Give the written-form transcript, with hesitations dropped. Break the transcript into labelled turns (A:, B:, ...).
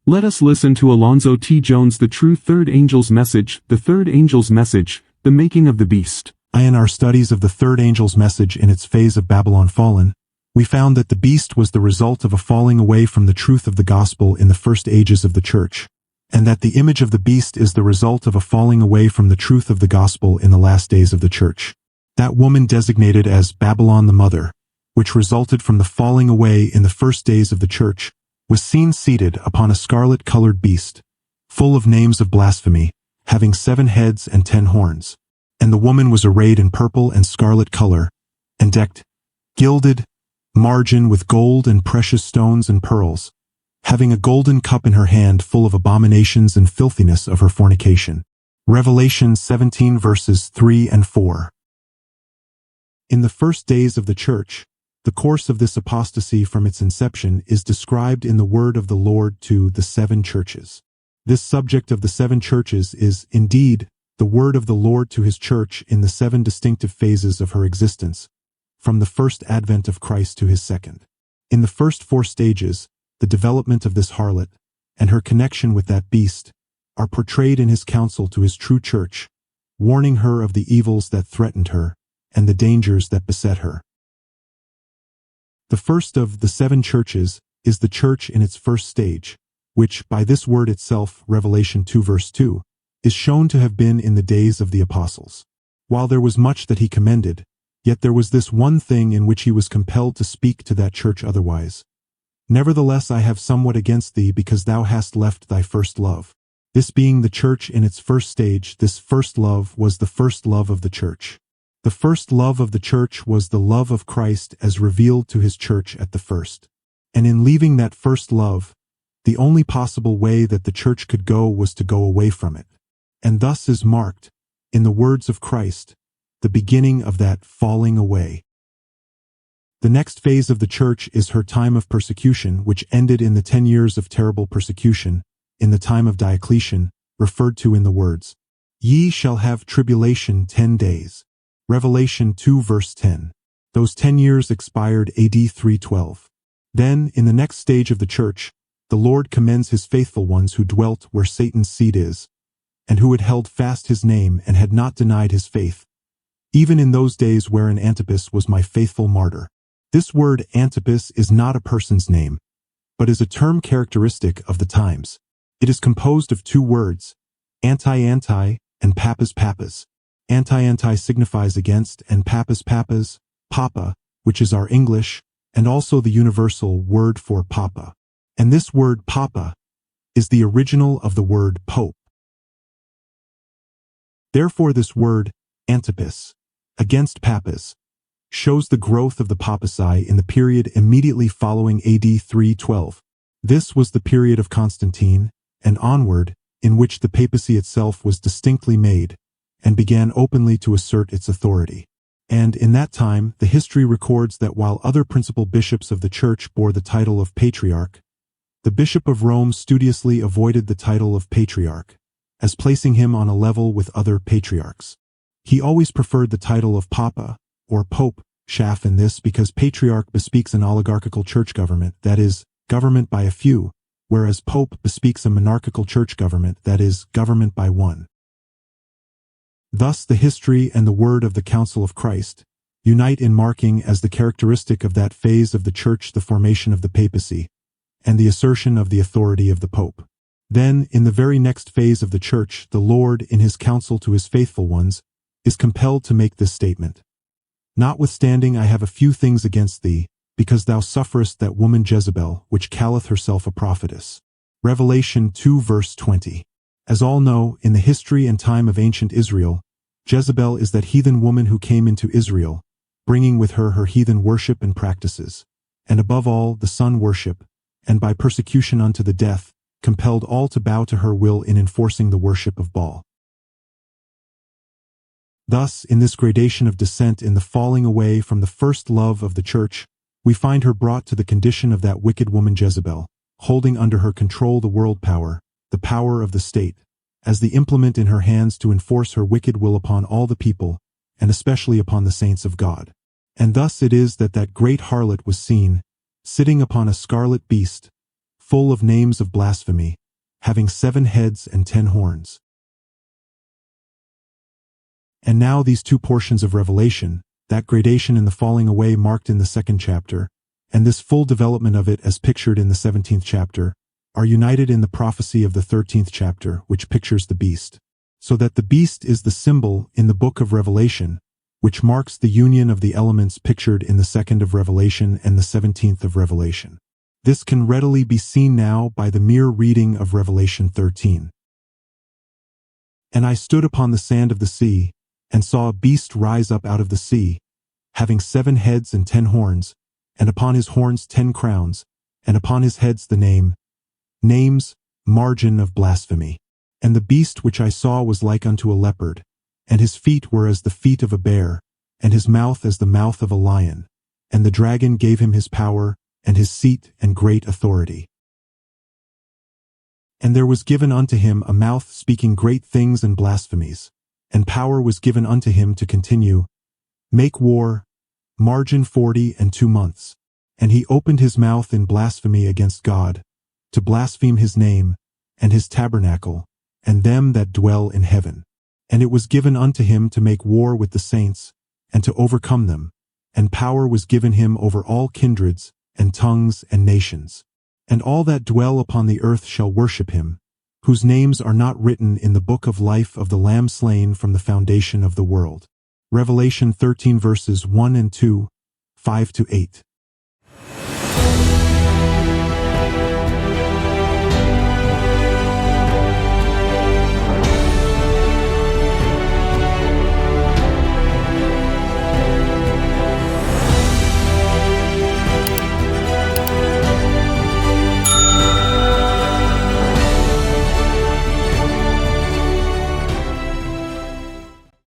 A: Let us listen to Alonzo T. Jones' The True Third Angel's Message, The Third Angel's Message, The Making of the Beast.
B: In our studies of the third angel's message in its phase of Babylon fallen, we found that the beast was the result of a falling away from the truth of the gospel in the first ages of the church, and that the image of the beast is the result of a falling away from the truth of the gospel in the last days of the church. That woman designated as Babylon the Mother, which resulted from the falling away in the first days of the church, was seen seated upon a scarlet-colored beast, full of names of blasphemy, having 7 heads and 10 horns. And the woman was arrayed in purple and scarlet color, and decked, gilded, margin with gold and precious stones and pearls, having a golden cup in her hand full of abominations and filthiness of her fornication. Revelation 17 verses 3 and 4. In the first days of the church, the course of this apostasy from its inception is described in the word of the Lord to the 7 churches. This subject of the 7 churches is, indeed, the word of the Lord to his church in the 7 distinctive phases of her existence, from the first advent of Christ to his second. In the first 4 stages, the development of this harlot, and her connection with that beast, are portrayed in his counsel to his true church, warning her of the evils that threatened her, and the dangers that beset her. The first of the 7 churches is the church in its first stage, which, by this word itself, Revelation 2 verse 2, is shown to have been in the days of the apostles. While there was much that he commended, yet there was this one thing in which he was compelled to speak to that church otherwise. Nevertheless I have somewhat against thee, because thou hast left thy first love. This being the church in its first stage, this first love was the first love of the church. The first love of the church was the love of Christ as revealed to his church at the first. And in leaving that first love, the only possible way that the church could go was to go away from it. And thus is marked, in the words of Christ, the beginning of that falling away. The next phase of the church is her time of persecution, which ended in the 10 years of terrible persecution, in the time of Diocletian, referred to in the words, "Ye shall have tribulation 10 days." Revelation 2 verse 10. Those 10 years expired AD 312. Then, in the next stage of the church, the Lord commends his faithful ones who dwelt where Satan's seat is, and who had held fast his name and had not denied his faith, even in those days wherein Antipas was my faithful martyr. This word Antipas is not a person's name, but is a term characteristic of the times. It is composed of 2 words, anti-anti and papas. Anti-anti signifies against, and papas, papa, which is our English, and also the universal word for papa. And this word papa is the original of the word pope. Therefore this word, Antipas, against papas, shows the growth of the papacy in the period immediately following AD 312. This was the period of Constantine, and onward, in which the papacy itself was distinctly made, and began openly to assert its authority. And in that time, the history records that while other principal bishops of the church bore the title of patriarch, the Bishop of Rome studiously avoided the title of patriarch, as placing him on a level with other patriarchs. He always preferred the title of papa, or pope, Schaff, in this because patriarch bespeaks an oligarchical church government, that is, government by a few, whereas pope bespeaks a monarchical church government, that is, government by one. Thus the history and the word of the Council of Christ unite in marking as the characteristic of that phase of the church the formation of the papacy, and the assertion of the authority of the pope. Then, in the very next phase of the church, the Lord, in his counsel to his faithful ones, is compelled to make this statement. Notwithstanding I have a few things against thee, because thou sufferest that woman Jezebel, which calleth herself a prophetess. Revelation 2 verse 20. As all know, in the history and time of ancient Israel, Jezebel is that heathen woman who came into Israel, bringing with her her heathen worship and practices, and above all the sun worship, and by persecution unto the death, compelled all to bow to her will in enforcing the worship of Baal. Thus, in this gradation of descent in the falling away from the first love of the church, we find her brought to the condition of that wicked woman Jezebel, holding under her control the world power, the power of the state, as the implement in her hands to enforce her wicked will upon all the people, and especially upon the saints of God. And thus it is that that great harlot was seen, sitting upon a scarlet beast, full of names of blasphemy, having 7 heads and 10 horns. And now these 2 portions of Revelation, that gradation in the falling away marked in the 2nd chapter, and this full development of it as pictured in the 17th chapter, are united in the prophecy of the 13th chapter, which pictures the beast. So that the beast is the symbol in the book of Revelation, which marks the union of the elements pictured in the 2nd of Revelation and the 17th of Revelation. This can readily be seen now by the mere reading of Revelation 13. And I stood upon the sand of the sea, and saw a beast rise up out of the sea, having 7 heads and 10 horns, and upon his horns 10 crowns, and upon his heads the names, margin of blasphemy. And the beast which I saw was like unto a leopard, and his feet were as the feet of a bear, and his mouth as the mouth of a lion. And the dragon gave him his power, and his seat, and great authority. And there was given unto him a mouth speaking great things and blasphemies, and power was given unto him to continue, make war, margin 42 months. And he opened his mouth in blasphemy against God, to blaspheme his name, and his tabernacle, and them that dwell in heaven. And it was given unto him to make war with the saints, and to overcome them, and power was given him over all kindreds, and tongues, and nations. And all that dwell upon the earth shall worship him, whose names are not written in the book of life of the Lamb slain from the foundation of the world. Revelation 13 verses 1 and 2, 5 to 8.